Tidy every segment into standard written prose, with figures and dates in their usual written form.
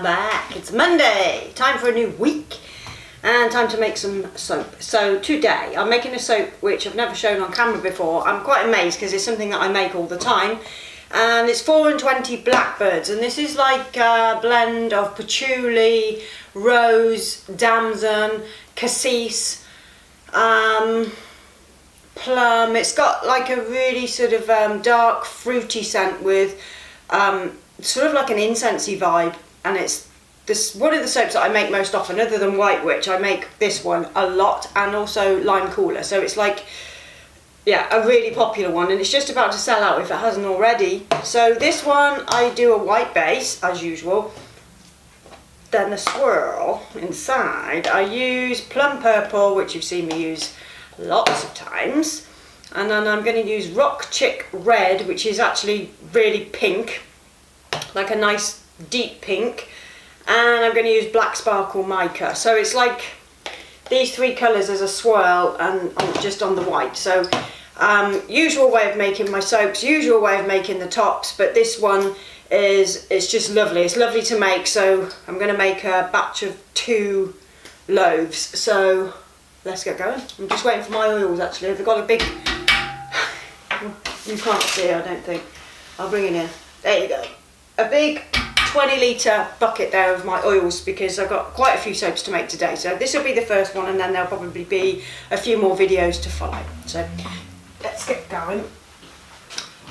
back. It's Monday, time for a new week and time to make some soap. So today I'm making a soap which I've never shown on camera before. I'm quite amazed because it's something that I make all the time, and it's 420 Blackbirds, and this is like a blend of patchouli, rose, damson, cassis, plum. It's got like a really sort of dark fruity scent with sort of like an incensey vibe, and it's one of the soaps that I make most often, other than White Witch. I make this one a lot, and also Lime Cooler, so it's like, yeah, a really popular one, and it's just about to sell out if it hasn't already. So this one I do a white base as usual, then the swirl inside I use plum purple, which you've seen me use lots of times, and then I'm going to use Rock Chick Red, which is actually really pink, like a nice deep pink, and I'm going to use Black Sparkle Mica. So it's like these three colours as a swirl and just on the white. So usual way of making my soaps, usual way of making the tops, but this one it's just lovely. It's lovely to make, so I'm going to make a batch of 2 loaves. So let's get going. I'm just waiting for my oils actually. I've got a big, you can't see I don't think, I'll bring it in. There you go. A big 20 litre bucket there of my oils, because I've got quite a few soaps to make today. So this will be the first one, and then there'll probably be a few more videos to follow. So let's get going.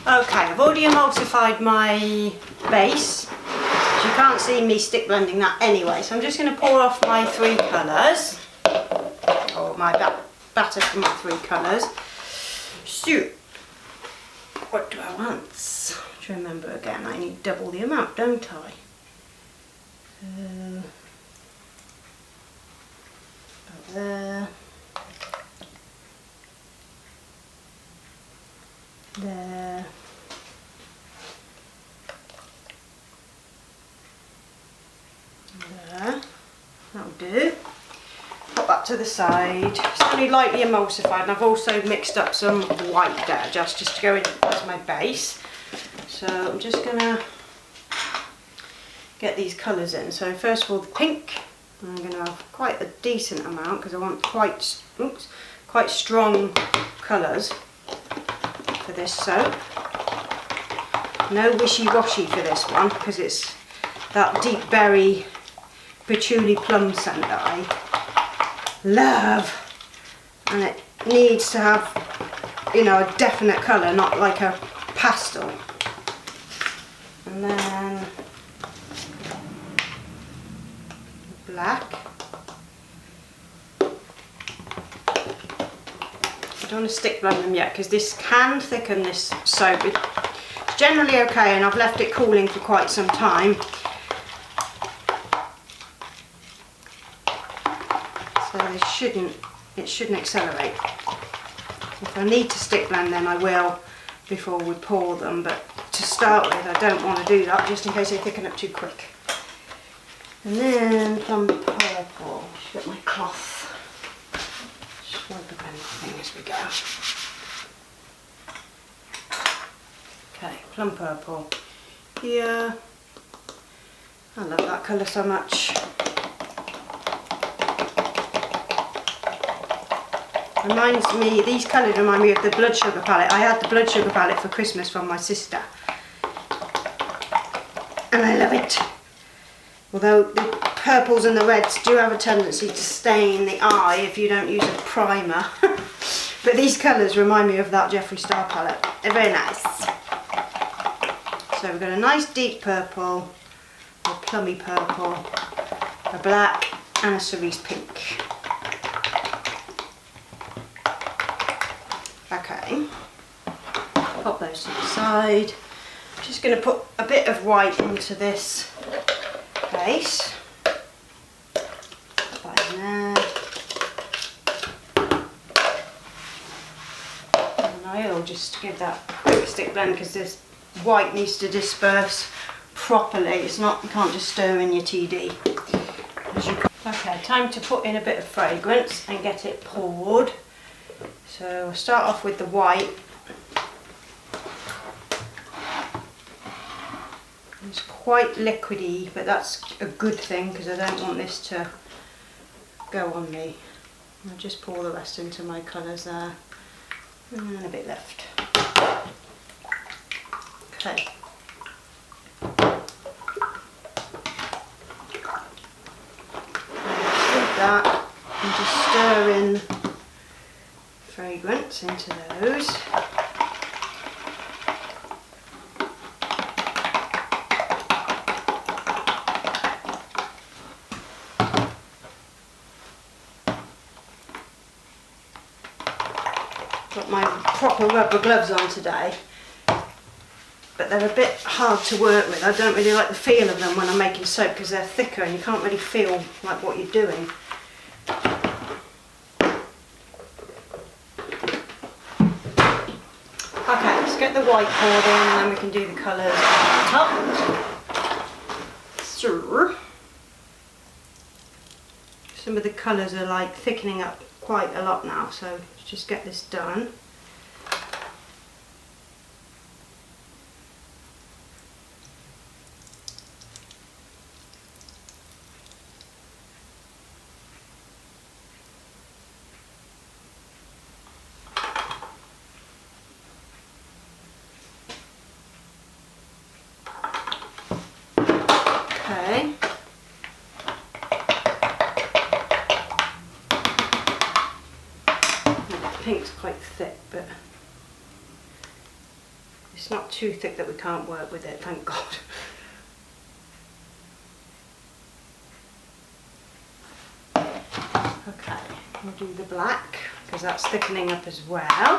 Okay, I've already emulsified my base. You can't see me stick blending that anyway, so I'm just going to pour off my 3 colours, or my batter from my 3 colours. So what do I want? To remember again, I need double the amount, don't I? About there, there, there. That'll do. Put that to the side. It's only lightly emulsified, and I've also mixed up some white there just to go in as my base. So I'm just going to get these colours in. So first of all the pink, I'm going to have quite a decent amount because I want quite strong colours for this soap. No wishy-washy for this one, because it's that deep berry patchouli plum scent that I love, and it needs to have, you know, a definite colour, not like a pastel. And then black. I don't want to stick blend them yet because this can thicken this soap. It's generally okay, and I've left it cooling for quite some time. So it shouldn't accelerate. If I need to stick blend them, I will before we pour them, but to start with I don't want to do that just in case they thicken up too quick. And then plum purple. Just get my cloth. Just wipe the blend thing as we go. Okay, plum purple here. I love that colour so much. Reminds me, these colours remind me of the blood sugar palette. I had the blood sugar palette for Christmas from my sister, and I love it. Although the purples and the reds do have a tendency to stain the eye if you don't use a primer. But these colours remind me of that Jeffree Star palette. They're very nice. So we've got a nice deep purple, a plummy purple, a black, and a cerise pink. Okay, pop those to the side. I'm just going to put a bit of white into this base. Put that in there. And I'll just give that a quick stick blend because this white needs to disperse properly. It's not, you can't just stir in your TD. Okay, time to put in a bit of fragrance and get it poured. So I'll start off with the white. It's quite liquidy, but that's a good thing because I don't want this to go on me. I'll just pour the rest into my colours there, and a bit left. Okay. With that, and just stir in fragrance into those. Got my proper rubber gloves on today, but they're a bit hard to work with. I don't really like the feel of them when I'm making soap because they're thicker and you can't really feel like what you're doing. Okay, let's get the white poured in and then we can do the colours on top. So, some of the colours are like thickening up quite a lot now, so let's just get this done. Okay. Pink's quite thick, but it's not too thick that we can't work with it, thank God. Okay, we'll do the black because that's thickening up as well.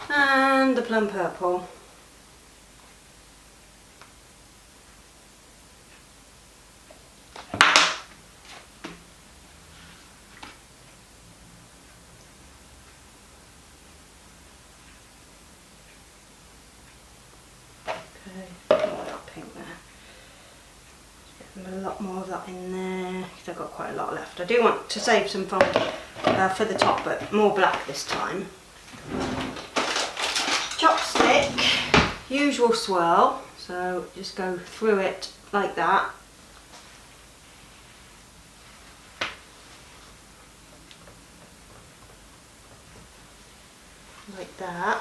And the plum purple. Okay, that pink there. Get a lot more of that in there because I've got quite a lot left. I do want to save some for the top, but more black this time. Chopstick, usual swirl, so just go through it like that. Like that.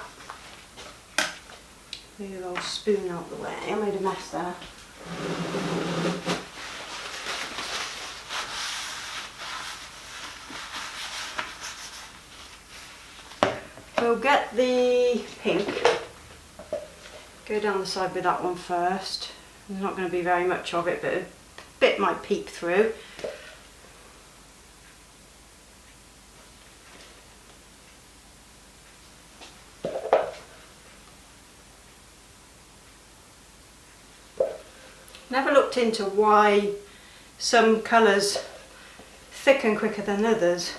Move a little spoon out the way. I made a mess there. We'll get the pink, go down the side with that one first. There's not going to be very much of it, but a bit might peek through. Never looked into why some colours thicken quicker than others.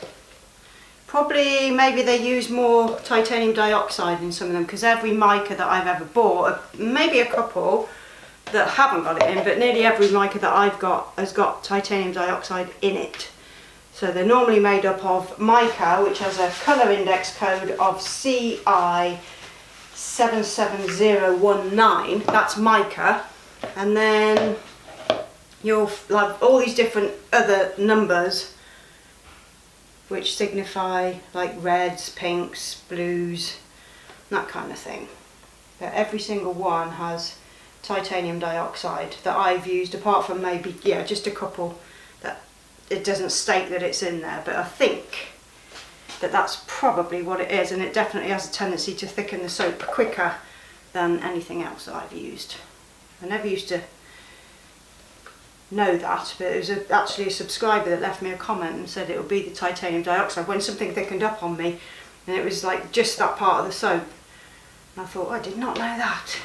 Probably maybe they use more titanium dioxide in some of them, because every mica that I've ever bought, maybe a couple that haven't got it in, but nearly every mica that I've got has got titanium dioxide in it. So they're normally made up of mica, which has a colour index code of CI 77019, that's mica, and then you'll have all these different other numbers which signify like reds, pinks, blues, that kind of thing. But every single one has titanium dioxide that I've used, apart from maybe, yeah, just a couple that it doesn't state that it's in there, but I think that that's probably what it is, and it definitely has a tendency to thicken the soap quicker than anything else that I've used. I never used to know that, but it was actually a subscriber that left me a comment and said it would be the titanium dioxide when something thickened up on me, and it was like just that part of the soap, and I thought, I did not know that,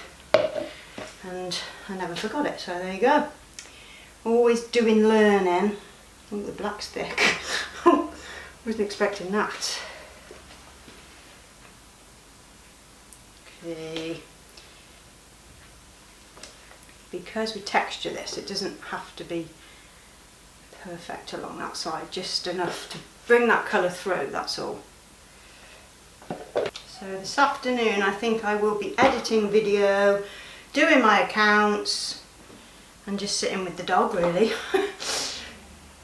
and I never forgot it. So there you go, always doing learning. Oh, the black's thick. Wasn't expecting that. because we texture this, it doesn't have to be perfect along that side, just enough to bring that colour through, that's all. So this afternoon I think I will be editing video, doing my accounts and just sitting with the dog really.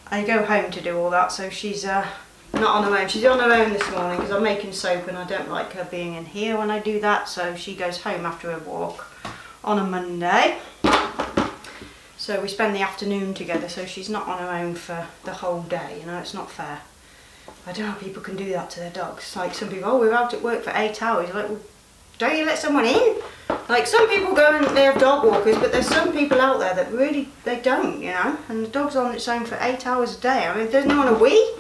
I go home to do all that, so she's not on her own. She's on her own this morning because I'm making soap and I don't like her being in here when I do that, so she goes home after her walk on a Monday. So we spend the afternoon together, so she's not on her own for the whole day, you know, it's not fair. I don't know how people can do that to their dogs. Like some people, oh, we're out at work for 8 hours. You're like, well, don't you let someone in? Like some people go and they have dog walkers, but there's some people out there that really, they don't, you know. And the dog's on its own for 8 hours a day. I mean, if there's no one to wee.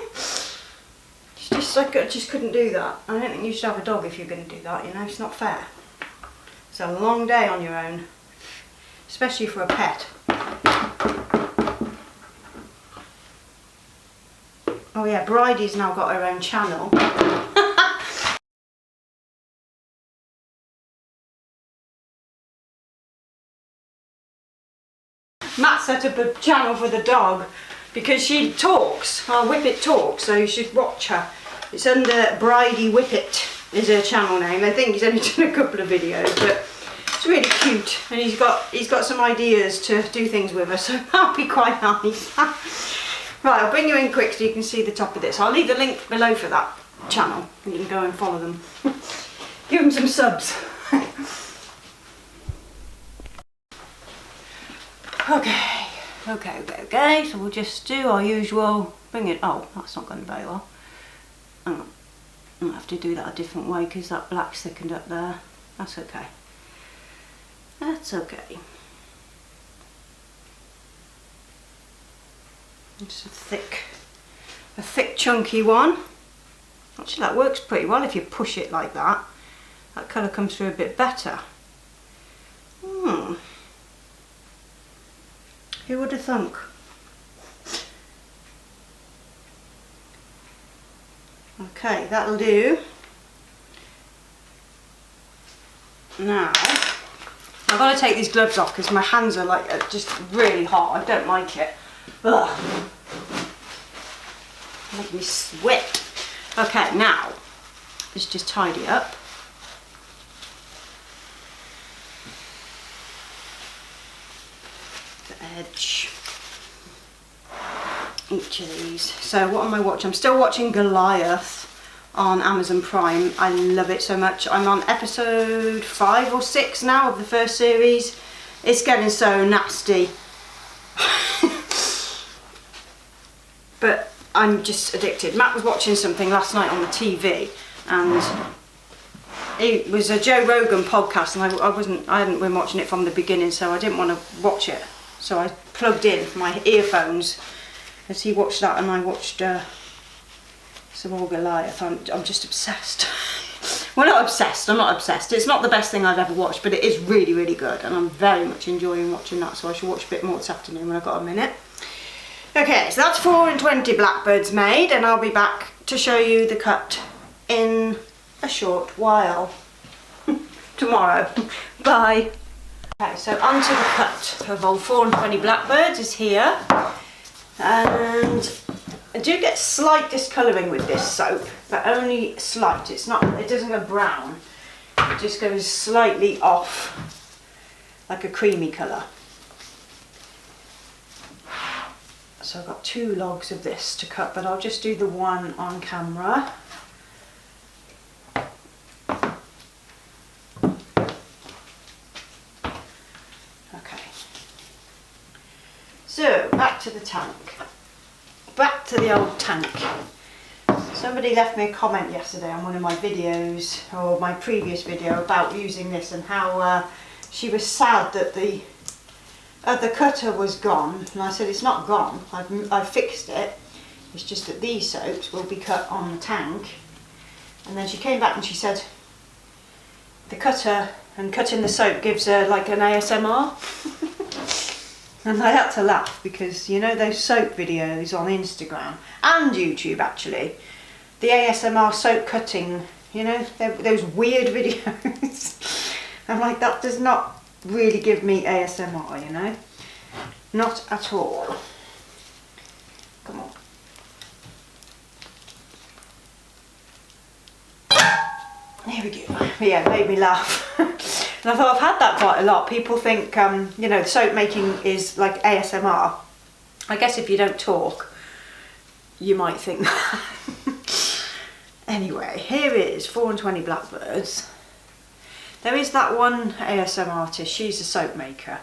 It's just like, I just couldn't do that. I don't think you should have a dog if you're going to do that, you know. It's not fair. It's a long day on your own, especially for a pet. Oh yeah, Bridie's now got her own channel. Matt set up a channel for the dog because she talks. Our Whippet talks, so you should watch her. It's under Bridie Whippet is her channel name. I think he's only done a couple of videos, but it's really cute, and he's got some ideas to do things with her, so that'll be quite nice. Right, I'll bring you in quick so you can see the top of this. I'll leave the link below for that channel and you can go and follow them. Give them some subs. Okay, so we'll just do our usual, bring it, oh, that's not going very well. I'll have to do that a different way because that black's thickened up there. That's okay. That's okay. It's a thick chunky one. Actually that works pretty well if you push it like that. That colour comes through a bit better. Who would have thunk? Okay, that'll do. Now, I've got to take these gloves off because my hands are like just really hot. I don't like it. Ugh. Making me sweat. Okay, now let's just tidy up. The edge. Each of these. So what am I watching? I'm still watching Goliath on Amazon Prime. I love it so much. I'm on episode 5 or 6 now of the first series. It's getting so nasty. But I'm just addicted. Matt was watching something last night on the TV and it was a Joe Rogan podcast, and I hadn't been watching it from the beginning, so I didn't want to watch it. So I plugged in my earphones as he watched that, and I watched some more Goliath. I'm just obsessed. Well, not obsessed, I'm not obsessed. It's not the best thing I've ever watched, but it is really, really good, and I'm very much enjoying watching that, so I should watch a bit more this afternoon when I've got a minute. Okay, so that's 4 and 20 blackbirds made, and I'll be back to show you the cut in a short while. Tomorrow. Bye. Okay, so onto the cut of all 4 and 20 blackbirds is here. And I do get slight discolouring with this soap, but only slight. It doesn't go brown. It just goes slightly off, like a creamy colour. So I've got 2 logs of this to cut, but I'll just do the one on camera. Okay. So back to the tank. Back to the old tank. Somebody left me a comment yesterday on one of my videos, or my previous video, about using this and how she was sad that the cutter was gone, and I said it's not gone, I've fixed it, it's just that these soaps will be cut on the tank. And then she came back and she said the cutter and cutting the soap gives her like an ASMR. And I had to laugh because, you know, those soap videos on Instagram and YouTube actually, the ASMR soap cutting, you know, those weird videos. I'm like, that does not really give me ASMR, you know? Not at all. Come on. Here we go. But yeah, it made me laugh. And I thought I've had that quite a lot. People think, you know, soap making is like ASMR. I guess if you don't talk, you might think that. Anyway, here is 420 Blackbirds. There is that one ASMR artist, she's a soap maker.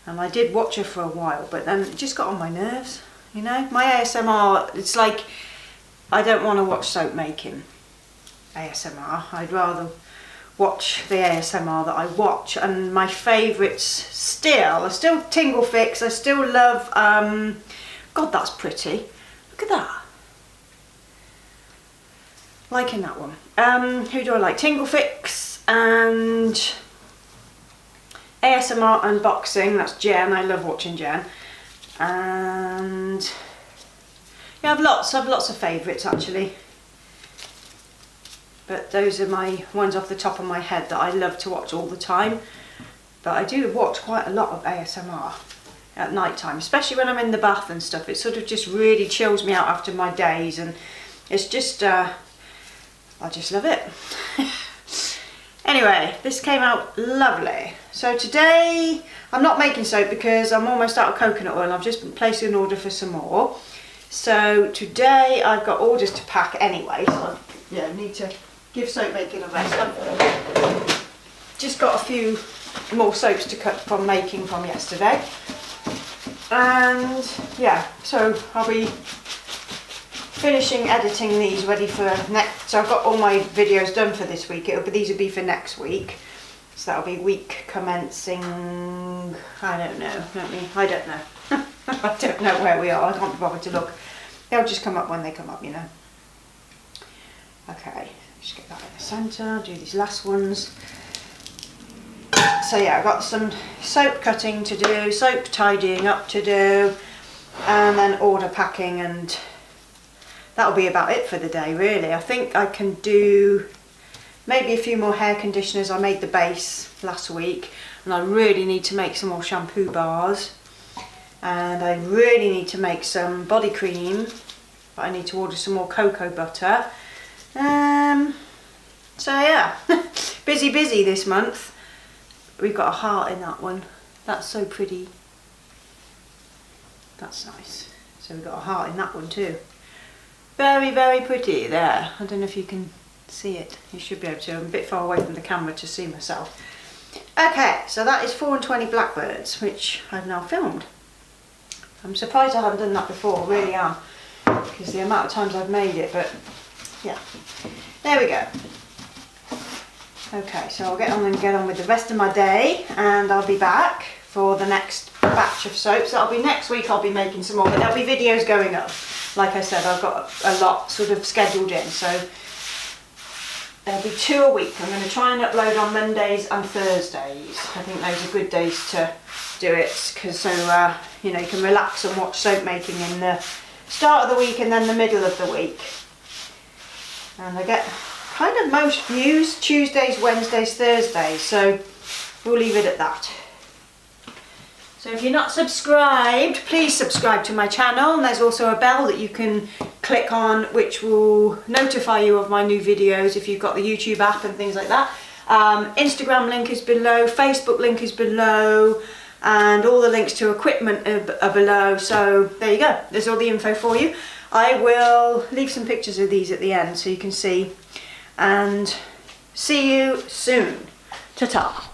And I did watch her for a while, but then it just got on my nerves, you know? My ASMR, it's like, I don't want to watch soap making ASMR. I'd rather watch the ASMR that I watch. And my favourites still are still Tingle Fix. I still love, God, that's pretty. Look at that. Liking that one. Who do I like? Tingle Fix and ASMR Unboxing. That's Jen. I love watching Jen. And yeah, I've lots of favourites actually. But those are my ones off the top of my head that I love to watch all the time. But I do watch quite a lot of ASMR at night time, especially when I'm in the bath and stuff. It sort of just really chills me out after my days, and it's just I just love it. Anyway, this came out lovely. So today I'm not making soap because I'm almost out of coconut oil. I've just been placing an order for some more. So today I've got orders to pack anyway, so I need to give soap making a rest. I've just got a few more soaps to cut from making from yesterday. And yeah, so I'll be finishing editing these ready for next. So I've got all my videos done for this week. These will be for next week. So that'll be week commencing, I don't know. I don't know. I don't know where we are. I can't be bothered to look. They'll just come up when they come up, you know. Okay, just get that in the centre. Do these last ones. So yeah, I've got some soap cutting to do, soap tidying up to do, and then order packing, and that'll be about it for the day really. I think I can do maybe a few more hair conditioners. I made the base last week, and I really need to make some more shampoo bars, and I really need to make some body cream, but I need to order some more cocoa butter. So yeah, busy this month. We've got a heart in that one. That's so pretty. That's nice. So we've got a heart in that one too. Very pretty there. I don't know if you can see it. You should be able to. I'm a bit far away from the camera to see myself. Okay, so that is 420 Blackbirds, which I've now filmed. I'm surprised I haven't done that before, really am, because the amount of times I've made it, but yeah. There we go. Okay, so I'll get on with the rest of my day, and I'll be back for the next batch of soaps. That'll be next week. I'll be making some more, but there'll be videos going up. Like I said, I've got a lot sort of scheduled in, so there'll be 2 a week. I'm going to try and upload on Mondays and Thursdays. I think those are good days to do it, because so you know, you can relax and watch soap making in the start of the week and then the middle of the week. And I get kind of most views Tuesdays, Wednesdays, Thursdays, so we'll leave it at that. So if you're not subscribed, please subscribe to my channel, and there's also a bell that you can click on which will notify you of my new videos if you've got the YouTube app and things like that. Instagram link is below, Facebook link is below, and all the links to equipment are below, so there you go, there's all the info for you. I will leave some pictures of these at the end so you can see, and see you soon. Ta-ta.